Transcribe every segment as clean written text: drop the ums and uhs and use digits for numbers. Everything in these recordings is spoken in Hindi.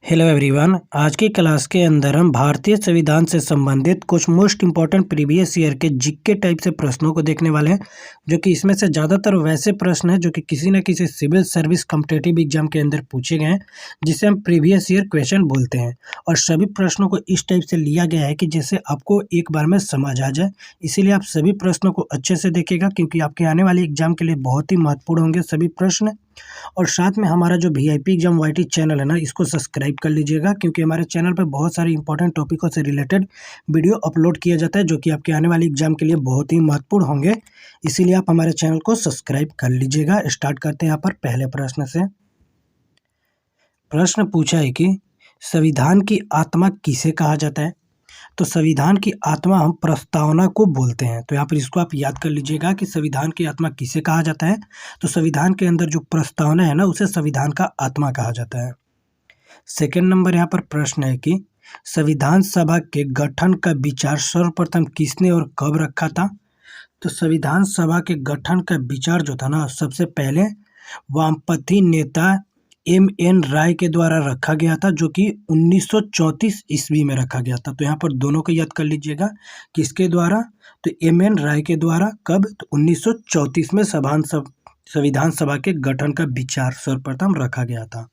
Hello everyone. आज की क्लास के अंदर हम भारतीय संविधान से संबंधित कुछ मोस्ट इंपॉर्टेंट प्रीवियस ईयर के जीके टाइप से प्रश्नों को देखने वाले हैं, जो कि इसमें से ज़्यादातर वैसे प्रश्न हैं जो कि किसी न किसी सिविल सर्विस कॉम्पिटिटिव एग्जाम के अंदर पूछे गए हैं, जिसे हम प्रीवियस ईयर क्वेश्चन बोलते हैं। और सभी प्रश्नों को इस टाइप से लिया गया है कि जैसे आपको एक बार में समझ आ जाए। इसीलिए आप सभी प्रश्नों को अच्छे से देखिएगा, क्योंकि आपके आने वाले एग्जाम के लिए बहुत ही महत्वपूर्ण होंगे सभी प्रश्न। और साथ में हमारा जो वीआईपी एग्जाम वाईटी चैनल है ना, इसको सब्सक्राइब कर लीजिएगा, क्योंकि हमारे चैनल पर बहुत सारे इंपॉर्टेंट टॉपिकों से रिलेटेड वीडियो अपलोड किया जाता है, जो कि आपके आने वाले एग्जाम के लिए बहुत ही महत्वपूर्ण होंगे। इसीलिए आप हमारे चैनल को सब्सक्राइब कर लीजिएगा। स्टार्ट करते हैं यहाँ पर पहले प्रश्न से। प्रश्न पूछा है कि संविधान की आत्मा किसे कहा जाता है। तो संविधान की आत्मा हम प्रस्तावना को बोलते हैं। तो यहाँ पर इसको आप याद कर लीजिएगा कि संविधान की आत्मा किसे कहा जाता है। तो संविधान के अंदर जो प्रस्तावना है ना, उसे संविधान का आत्मा कहा जाता है। सेकंड नंबर यहाँ पर प्रश्न है कि संविधान सभा के गठन का विचार सर्वप्रथम किसने और कब रखा था। तो संविधान सभा के गठन का विचार जो था ना, सबसे पहले वामपंथी नेता एम.एन. राय के द्वारा रखा गया था, जो कि 1934 ईस्वी में रखा गया था। तो यहाँ पर दोनों को याद कर लीजिएगा, किसके द्वारा। तो एम.एन. राय के द्वारा। कब। तो 1934 में संविधान सभा के गठन का विचार सर्वप्रथम रखा गया था।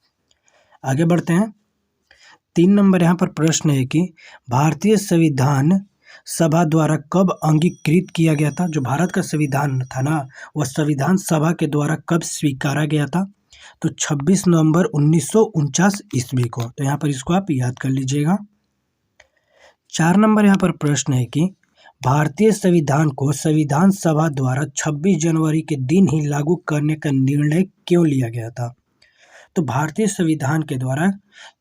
आगे बढ़ते हैं। 3 नंबर यहाँ पर प्रश्न है कि भारतीय संविधान सभा द्वारा कब अंगीकृत किया गया था। जो भारत का संविधान था ना, वह संविधान सभा के द्वारा कब स्वीकारा गया था। तो 26 नवंबर 1949 ईस्वी को। तो यहाँ पर इसको आप याद कर लीजिएगा। 4 नंबर यहाँ पर प्रश्न है कि भारतीय संविधान को संविधान सभा द्वारा 26 जनवरी के दिन ही लागू करने का निर्णय क्यों लिया गया था। तो भारतीय संविधान के द्वारा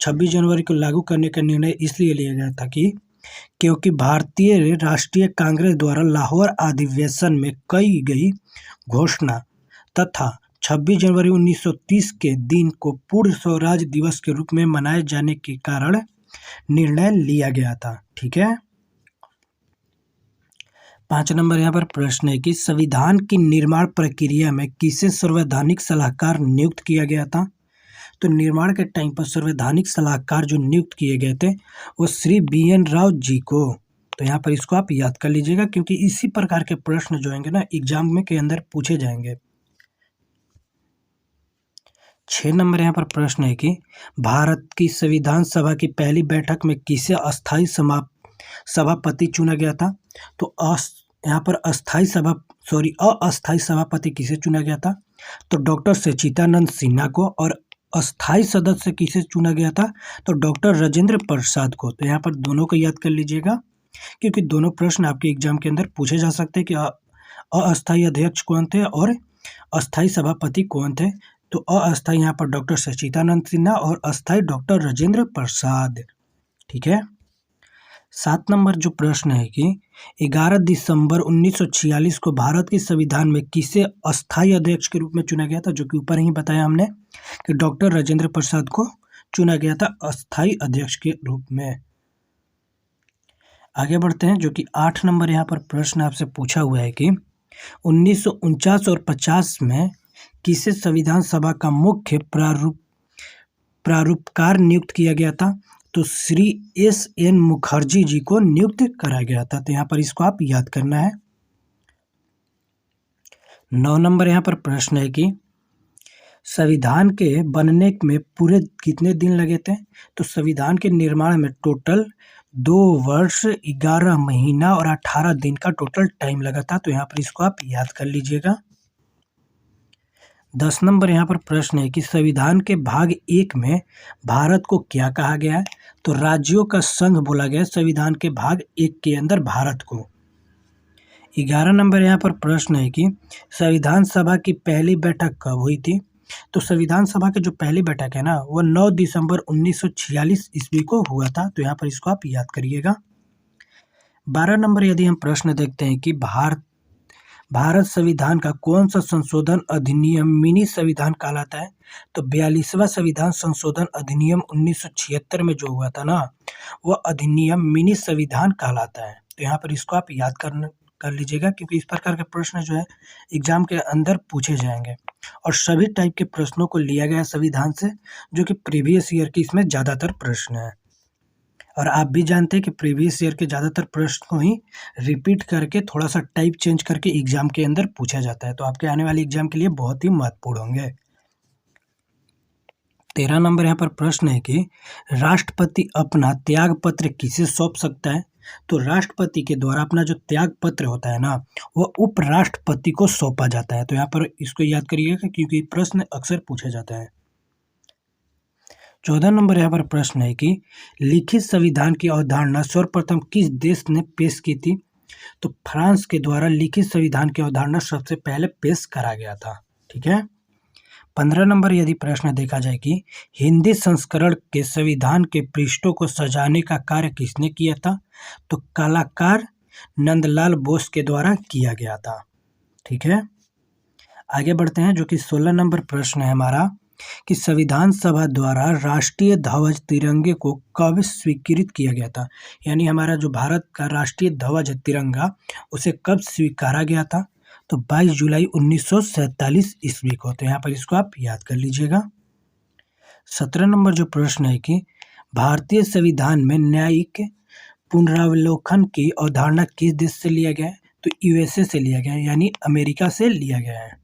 26 जनवरी को लागू करने का निर्णय इसलिए लिया गया था कि क्योंकि भारतीय राष्ट्रीय कांग्रेस द्वारा लाहौर अधिवेशन में कई गई घोषणा तथा 26 जनवरी 1930 के दिन को पूर्ण स्वराज दिवस के रूप में मनाए जाने के कारण निर्णय लिया गया था। ठीक है। 5 नंबर यहाँ पर प्रश्न है कि संविधान की निर्माण प्रक्रिया में किसे संवैधानिक सलाहकार नियुक्त किया गया था। तो निर्माण के टाइम पर संवैधानिक सलाहकार जो नियुक्त किए गए थे, वो श्री बी.एन. राव जी को। तो यहाँ पर इसको आप याद कर लीजिएगा, क्योंकि इसी प्रकार के प्रश्न जो होंगे ना, एग्जाम में के अंदर पूछे जाएंगे। 6 नंबर यहाँ पर प्रश्न है कि भारत की संविधान सभा की पहली बैठक में किसे अस्थायी सभापति चुना गया था। तो यहाँ पर अस्थायी सभापति किसे चुना गया था। तो डॉक्टर सच्चिदानंद सिन्हा को। और अस्थायी सदस्य किसे चुना गया था। तो डॉक्टर राजेंद्र प्रसाद को। तो यहाँ पर दोनों को याद कर लीजिएगा, क्योंकि दोनों प्रश्न आपके एग्जाम के अंदर पूछे जा सकते हैं कि अस्थायी अध्यक्ष कौन थे और अस्थायी सभापति कौन थे। तो अस्थायी यहाँ पर डॉक्टर सच्चिदानंद सिन्हा और अस्थायी डॉक्टर राजेंद्र प्रसाद। ठीक है। 7 नंबर जो प्रश्न है कि 11 दिसंबर 1946 को भारत के संविधान में किसे अस्थायी अध्यक्ष के रूप में चुना गया था। जो कि ऊपर ही बताया हमने कि डॉक्टर राजेंद्र प्रसाद को चुना गया था अस्थायी अध्यक्ष के रूप में। आगे बढ़ते हैं। जो कि 8 नंबर यहाँ पर प्रश्न आपसे पूछा हुआ है कि 1949 और 50 में किसे संविधान सभा का मुख्य प्रारूपकार नियुक्त किया गया था। तो श्री एस.एन. मुखर्जी जी को नियुक्त करा गया था। तो यहाँ पर इसको आप याद करना है। 9 नंबर यहाँ पर प्रश्न है कि संविधान के बनने में पूरे कितने दिन लगे थे। तो संविधान के निर्माण में टोटल 2 वर्ष 11 महीना और 18 दिन का टोटल टाइम लगा था। तो यहाँ पर इसको आप याद कर लीजिएगा। 10 नंबर यहाँ पर प्रश्न है कि संविधान के भाग 1 में भारत को क्या कहा गया है। तो राज्यों का संघ बोला गया संविधान के भाग 1 के अंदर भारत को। 11 नंबर यहाँ पर प्रश्न है कि संविधान सभा की पहली बैठक कब हुई थी। तो संविधान सभा की जो पहली बैठक है ना, वो 9 दिसंबर 1946 ईस्वी को हुआ था। तो यहाँ पर इसको आप याद करिएगा। 12 नंबर यदि हम प्रश्न देखते हैं कि भारत संविधान का कौन सा संशोधन अधिनियम मिनी संविधान कहलाता है। तो 42वां संविधान संशोधन अधिनियम 1976 में जो हुआ था ना, वह अधिनियम मिनी संविधान कहलाता है। तो यहाँ पर इसको आप याद कर लीजिएगा, क्योंकि इस प्रकार के प्रश्न जो है एग्जाम के अंदर पूछे जाएंगे और सभी टाइप के प्रश्नों को लिया गया है संविधान से, जो कि प्रीवियस ईयर की इसमें ज़्यादातर प्रश्न है। और आप भी जानते हैं कि प्रीवियस ईयर के ज़्यादातर प्रश्न को ही रिपीट करके थोड़ा सा टाइप चेंज करके एग्जाम के अंदर पूछा जाता है, तो आपके आने वाले एग्जाम के लिए बहुत ही महत्वपूर्ण होंगे। 13 नंबर यहाँ पर प्रश्न है कि राष्ट्रपति अपना त्याग पत्र किसे सौंप सकता है? तो राष्ट्रपति के द्वारा अपना जो त्याग पत्र होता है ना, वो उपराष्ट्रपति को सौंपा जाता है। तो यहाँ पर इसको याद करिएगा, क्योंकि प्रश्न अक्सर पूछा जाता है। 14 नंबर यहाँ पर प्रश्न है कि लिखित संविधान की अवधारणा सर्वप्रथम किस देश ने पेश की थी? तो फ्रांस के द्वारा लिखित संविधान की अवधारणा सबसे पहले पेश करा गया था। ठीक है। 15 नंबर यदि प्रश्न देखा जाए कि हिंदी संस्करण के संविधान के पृष्ठों को सजाने का कार्य किसने किया था? तो कलाकार नंदलाल बोस के द्वारा किया गया था। ठीक है। आगे बढ़ते हैं, जो कि 16 नंबर प्रश्न है हमारा कि संविधान सभा द्वारा राष्ट्रीय ध्वज तिरंगे को कब स्वीकृत किया गया था? यानी हमारा जो भारत का राष्ट्रीय ध्वज है तिरंगा, उसे कब स्वीकारा गया था? तो 22 जुलाई 1947 ईस्वी को। तो यहाँ पर इसको आप याद कर लीजिएगा। 17 नंबर जो प्रश्न है कि भारतीय संविधान में न्यायिक पुनरावलोकन की अवधारणा किस देश से लिया गया है? तो यूएसए से लिया गया है, यानी अमेरिका से लिया गया है।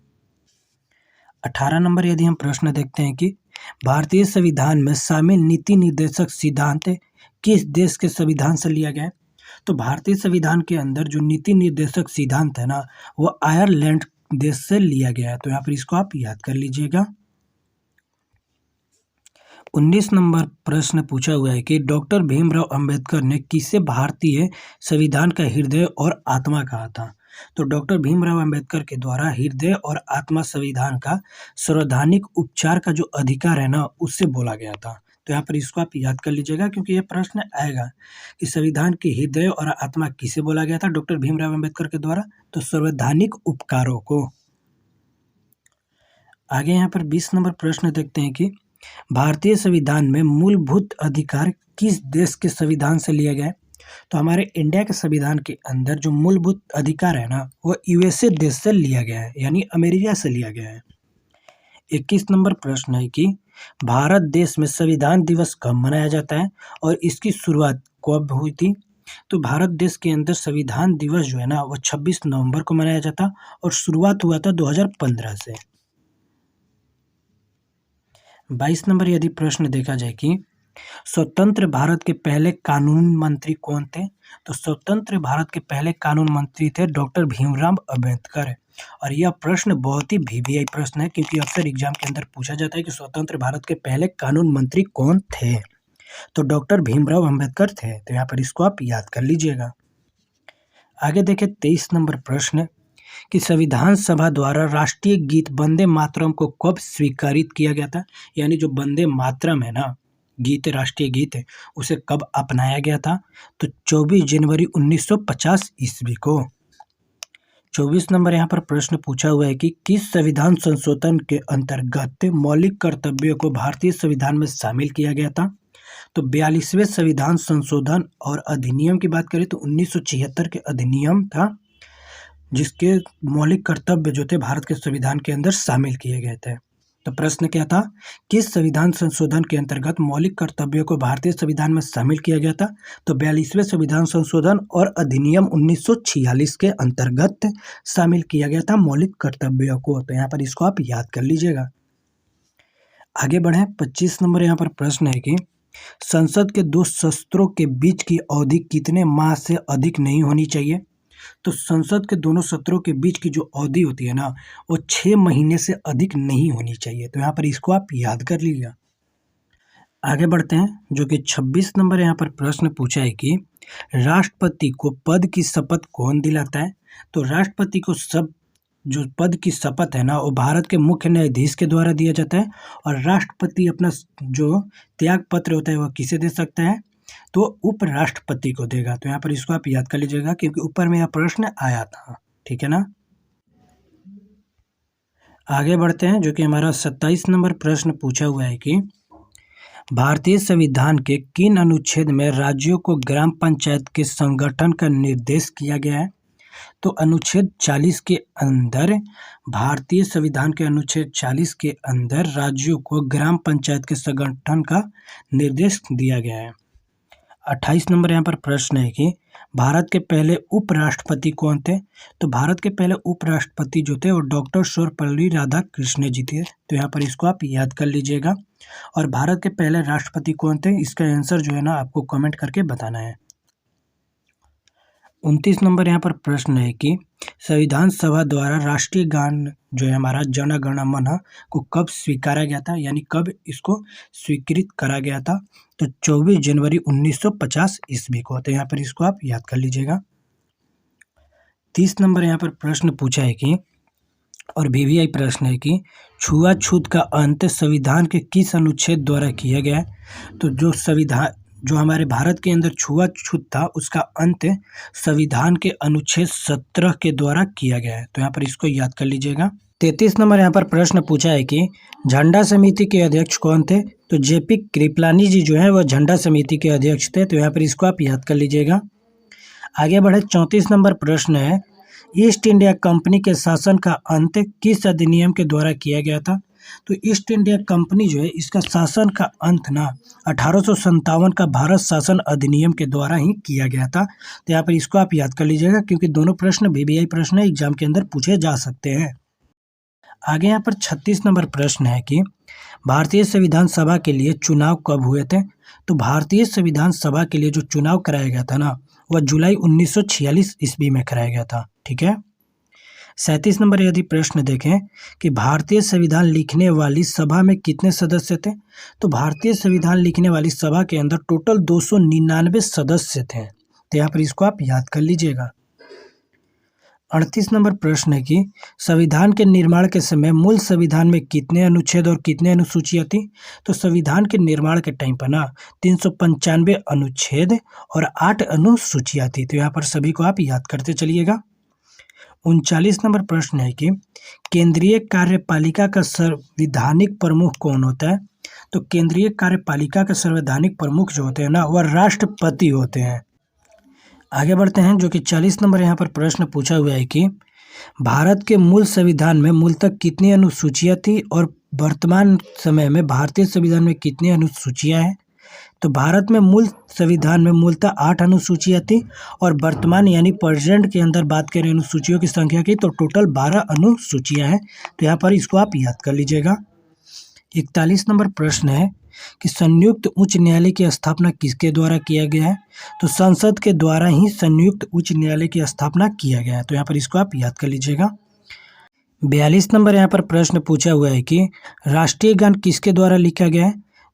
18 नंबर यदि हम प्रश्न देखते हैं कि भारतीय संविधान में शामिल नीति निर्देशक सिद्धांत किस देश के संविधान से लिया गया है? तो भारतीय संविधान के अंदर जो नीति निर्देशक सिद्धांत है ना, वो आयरलैंड देश से लिया गया है। तो यहाँ पर इसको आप याद कर लीजिएगा। 19 नंबर प्रश्न पूछा हुआ है कि डॉक्टर भीमराव अंबेडकर ने किसे भारतीय संविधान का हृदय और आत्मा कहा था? तो डॉक्टर भीमराव अंबेडकर के द्वारा हृदय और आत्मा संविधान का संवैधानिक उपचार का जो अधिकार है ना, उससे बोला गया था। तो यहाँ पर इसको आप याद कर लीजिएगा, क्योंकि ये प्रश्न आएगा कि संविधान के हृदय और आत्मा किसे बोला गया था डॉक्टर भीमराव अंबेडकर के द्वारा? तो संवैधानिक उपकारों को। आगे यहाँ पर 20 नंबर प्रश्न देखते हैं कि भारतीय संविधान में मूलभूत अधिकार किस देश के संविधान से लिया गया है? तो हमारे इंडिया के संविधान के अंदर जो मूलभूत अधिकार है ना, वो यूएसए देश से लिया गया है, यानी अमेरिका से लिया गया है। 21 नंबर प्रश्न है कि भारत देश में संविधान दिवस कब मनाया जाता है और इसकी शुरुआत कब हुई थी? तो भारत देश के अंदर संविधान दिवस जो है ना, वो 26 नवंबर को मनाया जाता और शुरुआत हुआ था 2015 से। 22 नंबर यदि प्रश्न देखा जाए कि स्वतंत्र भारत के पहले कानून मंत्री कौन थे? तो स्वतंत्र भारत के पहले कानून मंत्री थे डॉक्टर भीमराव अंबेडकर। और यह प्रश्न बहुत ही वीवीआई प्रश्न है, क्योंकि अक्सर एग्जाम के अंदर पूछा जाता है कि स्वतंत्र भारत के पहले कानून मंत्री कौन थे? तो डॉक्टर भीमराव अंबेडकर थे। तो यहाँ पर इसको आप याद कर लीजिएगा। आगे देखें 23 नंबर प्रश्न कि संविधान सभा द्वारा राष्ट्रीय गीत वंदे मातरम को कब स्वीकारित किया गया था? यानी जो वंदे मातरम है ना, गीत राष्ट्रीय गीत है, उसे कब अपनाया गया था? तो 24 जनवरी 1950 ईस्वी को। 24 नंबर यहाँ पर प्रश्न पूछा हुआ है कि किस संविधान संशोधन के अंतर्गत मौलिक कर्तव्यों को भारतीय संविधान में शामिल किया गया था? तो 42वें संविधान संशोधन और अधिनियम की बात करें तो 1976 के अधिनियम था, जिसके मौलिक कर्तव्य जो थे भारत के संविधान के अंदर शामिल किए गए थे। तो प्रश्न क्या था? किस संविधान संशोधन के अंतर्गत मौलिक कर्तव्यों को भारतीय संविधान में शामिल किया गया था? तो 42वें संविधान संशोधन और अधिनियम 1946 के अंतर्गत शामिल किया गया था मौलिक कर्तव्यों को। तो यहाँ पर इसको आप याद कर लीजिएगा। आगे बढ़े 25 नंबर यहाँ पर प्रश्न है कि संसद के दो सत्रों के बीच की अवधि कितने माह से अधिक नहीं होनी चाहिए? तो संसद के दोनों सत्रों के बीच की जो अवधि होती है ना, वो 6 महीने से अधिक नहीं होनी चाहिए। तो यहाँ पर इसको आप याद कर लीजिए। आगे बढ़ते हैं, जो कि 26 नंबर यहाँ पर प्रश्न पूछा है कि राष्ट्रपति को पद की शपथ कौन दिलाता है? तो राष्ट्रपति को जो पद की शपथ है ना, वो भारत के मुख्य न्यायाधीश के द्वारा दिया जाता है। और राष्ट्रपति अपना जो त्याग पत्र होता है वह किसे दे सकता है? तो उपराष्ट्रपति को देगा। तो यहाँ पर इसको आप याद कर लीजिएगा, क्योंकि ऊपर में यह प्रश्न आया था। ठीक है ना। आगे बढ़ते हैं, जो कि हमारा 27 नंबर प्रश्न पूछा हुआ है कि भारतीय संविधान के किन अनुच्छेद में राज्यों को ग्राम पंचायत के संगठन का निर्देश किया गया है? तो अनुच्छेद 40 के अंदर, भारतीय संविधान के अनुच्छेद 40 के अंदर राज्यों को ग्राम पंचायत के संगठन का निर्देश दिया गया है। 28 नंबर यहाँ पर प्रश्न है कि भारत के पहले उपराष्ट्रपति कौन थे? तो भारत के पहले उपराष्ट्रपति जो थे वो डॉक्टर सर्वपल्ली राधाकृष्णन जी थे। तो यहाँ पर इसको आप याद कर लीजिएगा। और भारत के पहले राष्ट्रपति कौन थे, इसका आंसर जो है ना आपको कमेंट करके बताना है। 29 नंबर यहाँ पर प्रश्न है कि संविधान सभा द्वारा राष्ट्रीय गान जो है हमारा जन गण मन को कब स्वीकारा गया था, यानी कब इसको स्वीकृत करा गया था? तो 24 जनवरी 1950 ईस्वी को। तो यहाँ पर इसको आप याद कर लीजिएगा। 30 नंबर यहाँ पर प्रश्न पूछा है कि, और वीवीआई प्रश्न है कि छुआछूत का अंत संविधान के किस अनुच्छेद द्वारा किया गया है? तो जो हमारे भारत के अंदर छुआछूत था उसका अंत संविधान के अनुच्छेद 17 के द्वारा किया गया है। तो यहाँ पर इसको याद कर लीजिएगा। 33 नंबर यहाँ पर प्रश्न पूछा है कि झंडा समिति के अध्यक्ष कौन थे? तो जेपी कृपलानी जी जो है वह झंडा समिति के अध्यक्ष थे। तो यहाँ पर इसको आप याद कर लीजिएगा। आगे बढ़े, 34 नंबर प्रश्न है, ईस्ट इंडिया कंपनी के शासन का अंत किस अधिनियम के द्वारा किया गया था? तो ईस्ट इंडिया कंपनी जो है इसका शासन का अंत ना 1857 का भारत शासन अधिनियम के द्वारा ही किया गया था। तो यहाँ पर इसको आप याद कर लीजिएगा, क्योंकि दोनों प्रश्न वीवीआई प्रश्न एग्जाम के अंदर पूछे जा सकते हैं। आगे यहाँ पर 36 नंबर प्रश्न है कि भारतीय संविधान सभा के लिए चुनाव कब हुए थे? तो भारतीय संविधान सभा के लिए जो चुनाव कराया गया था ना वह जुलाई 1946 ईस्वी में कराया गया था। ठीक है। 37 नंबर यदि प्रश्न देखें कि भारतीय संविधान लिखने वाली सभा में कितने सदस्य थे? तो भारतीय संविधान लिखने वाली सभा के अंदर टोटल 299 सदस्य थे। तो यहाँ पर इसको आप याद कर लीजिएगा। 38 नंबर प्रश्न है कि संविधान के निर्माण के समय मूल संविधान में कितने अनुच्छेद और कितने अनुसूचियाँ थी? तो संविधान के निर्माण के टाइम पर ना 395 अनुच्छेद और 8 अनुसूचियाँ थी। तो यहाँ पर सभी को आप याद करते चलिएगा। 39 नंबर प्रश्न है कि केंद्रीय कार्यपालिका का संवैधानिक प्रमुख कौन होता है? तो केंद्रीय कार्यपालिका का संवैधानिक प्रमुख जो होते हैं ना वह राष्ट्रपति होते हैं। आगे बढ़ते हैं, जो कि 40 नंबर यहाँ पर प्रश्न पूछा हुआ है कि भारत के मूल संविधान में मूलतः कितनी अनुसूचियाँ थी और वर्तमान समय में भारतीय संविधान में कितनी अनुसूचियाँ हैं? तो भारत में मूल संविधान में मूलतः 8 अनुसूचियाँ थी और वर्तमान यानी प्रेजेंट के अंदर बात करें अनुसूचियों की संख्या की तो टोटल 12 अनुसूचियाँ हैं। तो यहाँ पर इसको आप याद कर लीजिएगा। 41 नंबर प्रश्न है कि संयुक्त उच्च न्यायालय की स्थापना किसके द्वारा किया गया है? तो संसद के द्वारा ही संयुक्त उच्च न्यायालय की स्थापना किया गया है। तो यहाँ पर इसको आप याद कर लीजिएगा। 42 नंबर यहाँ पर प्रश्न पूछा हुआ है कि राष्ट्रीय गान किसके द्वारा लिखा गया है?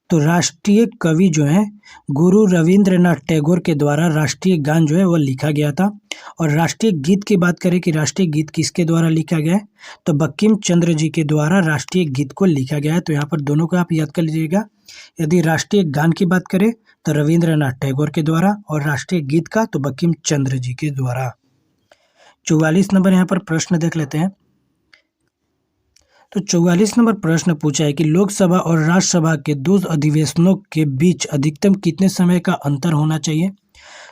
तो राष्ट्रीय कवि जो है गुरु रविंद्रनाथ टैगोर के द्वारा राष्ट्रीय गान जो है वह लिखा गया था। और राष्ट्रीय गीत की बात करें कि राष्ट्रीय गीत किसके द्वारा लिखा गया है, तो बंकिम चंद्र जी के द्वारा राष्ट्रीय गीत को लिखा गया है। तो यहाँ पर दोनों को आप याद कर लीजिएगा। यदि राष्ट्रीय गान की बात करें तो रविंद्रनाथ टैगोर के द्वारा और राष्ट्रीय गीत का तो बंकिम चंद्र जी के द्वारा। 44 नंबर यहाँ पर प्रश्न देख लेते हैं। तो 44 नंबर प्रश्न पूछा है कि लोकसभा और राज्यसभा के 2 अधिवेशनों के बीच अधिकतम कितने समय का अंतर होना चाहिए?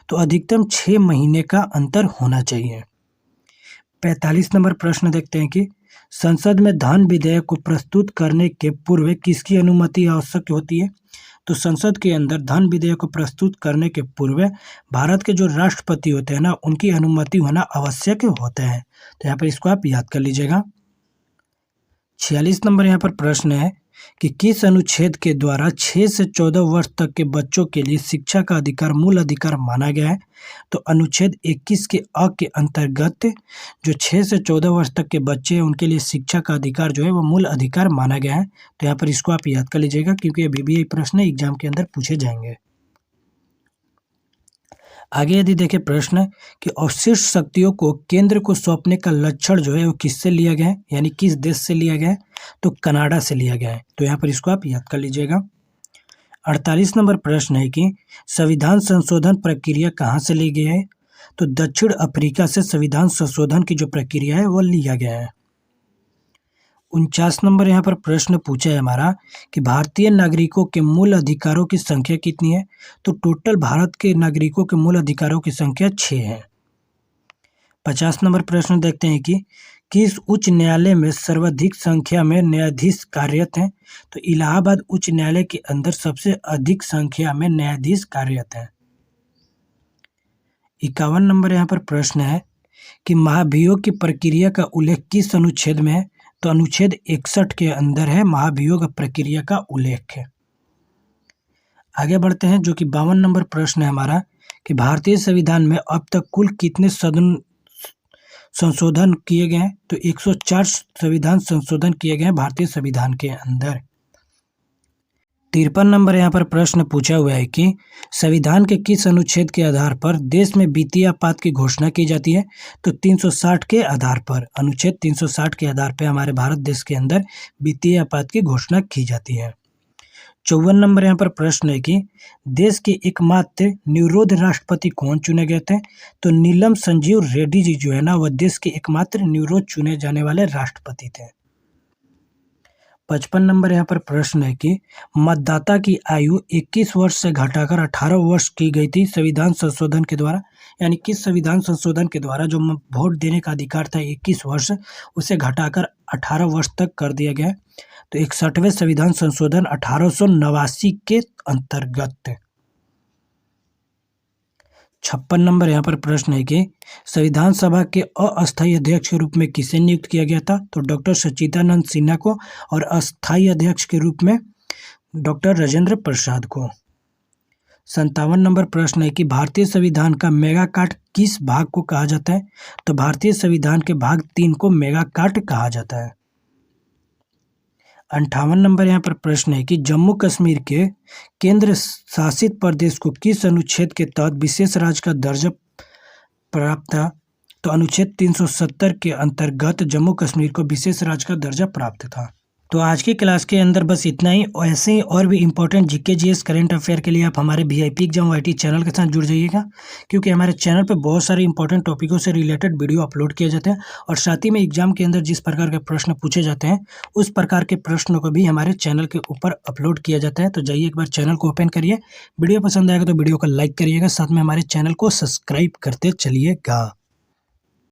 तो अधिकतम 6 महीने का अंतर होना चाहिए। 45 नंबर प्रश्न देखते हैं कि संसद में धन विधेयक को प्रस्तुत करने के पूर्व किसकी अनुमति आवश्यक होती है? तो संसद के अंदर धन विधेयक को प्रस्तुत करने के पूर्व भारत के जो राष्ट्रपति होते हैं ना उनकी अनुमति होना आवश्यक होता है। तो यहाँ पर इसको आप याद कर लीजिएगा। 46 नंबर यहाँ पर प्रश्न है कि किस अनुच्छेद के द्वारा 6 से 14 वर्ष तक के बच्चों के लिए शिक्षा का अधिकार मूल अधिकार माना गया है? तो अनुच्छेद 21 के अ के अंतर्गत जो 6 से 14 वर्ष तक के बच्चे हैं उनके लिए शिक्षा का अधिकार जो है वो मूल अधिकार माना गया है। तो यहाँ पर इसको आप याद कर लीजिएगा, क्योंकि ये वीवीआई प्रश्न एग्जाम के अंदर पूछे जाएंगे। आगे यदि देखें प्रश्न कि अवशिष्ट शक्तियों को केंद्र को सौंपने का लक्षण जो है वो किससे लिया गया है, यानी किस देश से लिया गया है? तो कनाडा से लिया गया है। तो यहाँ पर इसको आप याद कर लीजिएगा। 48 नंबर प्रश्न है कि संविधान संशोधन प्रक्रिया कहाँ से ली गई है? तो दक्षिण अफ्रीका से संविधान संशोधन की जो प्रक्रिया है वो लिया गया है। 49 नंबर यहाँ पर प्रश्न पूछा है हमारा कि भारतीय नागरिकों के मूल अधिकारों की संख्या कितनी है? तो टोटल भारत के नागरिकों के मूल अधिकारों की संख्या 6 है। 50 नंबर प्रश्न देखते हैं कि किस उच्च न्यायालय में सर्वाधिक संख्या में न्यायाधीश कार्यरत हैं? तो इलाहाबाद उच्च न्यायालय के अंदर सबसे अधिक संख्या में न्यायाधीश कार्यरत हैं। 51 नंबर यहाँ पर प्रश्न है कि महाभियोग की प्रक्रिया का उल्लेख किस अनुच्छेद में है? तो अनुच्छेद 61 के अंदर है महाभियोग प्रक्रिया का उल्लेख है। आगे बढ़ते हैं, जो कि 52 नंबर प्रश्न है हमारा कि भारतीय संविधान में अब तक कुल कितने संशोधन किए गए हैं? तो 104 संविधान संशोधन किए गए हैं भारतीय संविधान के अंदर। 53 नंबर यहाँ पर प्रश्न पूछा हुआ है कि संविधान के किस अनुच्छेद के आधार पर देश में वित्तीय आपात की घोषणा की जाती है? तो 360 के आधार पर, अनुच्छेद 360 के आधार पर हमारे भारत देश के अंदर वित्तीय आपात की घोषणा की जाती है। 54 नंबर यहाँ पर प्रश्न है कि देश के एकमात्र निवृत्त राष्ट्रपति कौन चुने गए थे? तो नीलम संजीव रेड्डी जी जो है ना, वह देश के एकमात्र निवृत्त चुने जाने वाले राष्ट्रपति थे। 55 नंबर यहाँ पर प्रश्न है कि मतदाता की आयु 21 वर्ष से घटाकर 18 वर्ष की गई थी संविधान संशोधन के द्वारा। यानी किस संविधान संशोधन के द्वारा जो वोट देने का अधिकार था 21 वर्ष, उसे घटाकर 18 वर्ष तक कर दिया गया। तो 61वें संविधान संशोधन 1889 के अंतर्गत। 56 नंबर यहाँ पर प्रश्न है कि संविधान सभा के अस्थायी अध्यक्ष के रूप में किसे नियुक्त किया गया था? तो डॉक्टर सच्चिदानंद सिन्हा को, और अस्थायी अध्यक्ष के रूप में डॉक्टर राजेंद्र प्रसाद को। 57 नंबर प्रश्न है कि भारतीय संविधान का मेगा कार्ट किस भाग को कहा जाता है? तो भारतीय संविधान के भाग 3 को मेगा कार्ट कहा जाता है। 58 नंबर यहाँ पर प्रश्न है कि जम्मू कश्मीर के केंद्र शासित प्रदेश को किस अनुच्छेद के तहत विशेष राज्य का दर्जा प्राप्त था? तो अनुच्छेद 370 के अंतर्गत जम्मू कश्मीर को विशेष राज्य का दर्जा प्राप्त था। तो आज की क्लास के अंदर बस इतना ही। ऐसे ही और भी important GK GS current affair के लिए आप हमारे VIP एग्जाम YT चैनल के साथ जुड़ जाइएगा, क्योंकि हमारे चैनल पे बहुत सारे इंपॉर्टेंट टॉपिकों से रिलेटेड वीडियो अपलोड किए जाते हैं, और साथ ही में एग्जाम के अंदर जिस प्रकार के प्रश्न पूछे जाते हैं उस प्रकार के प्रश्नों को भी हमारे चैनल के ऊपर अपलोड किया जाता है। तो जाइए एक बार चैनल को ओपन करिए, वीडियो पसंद आएगा तो वीडियो को लाइक करिएगा, साथ में हमारे चैनल को सब्सक्राइब करते चलिएगा।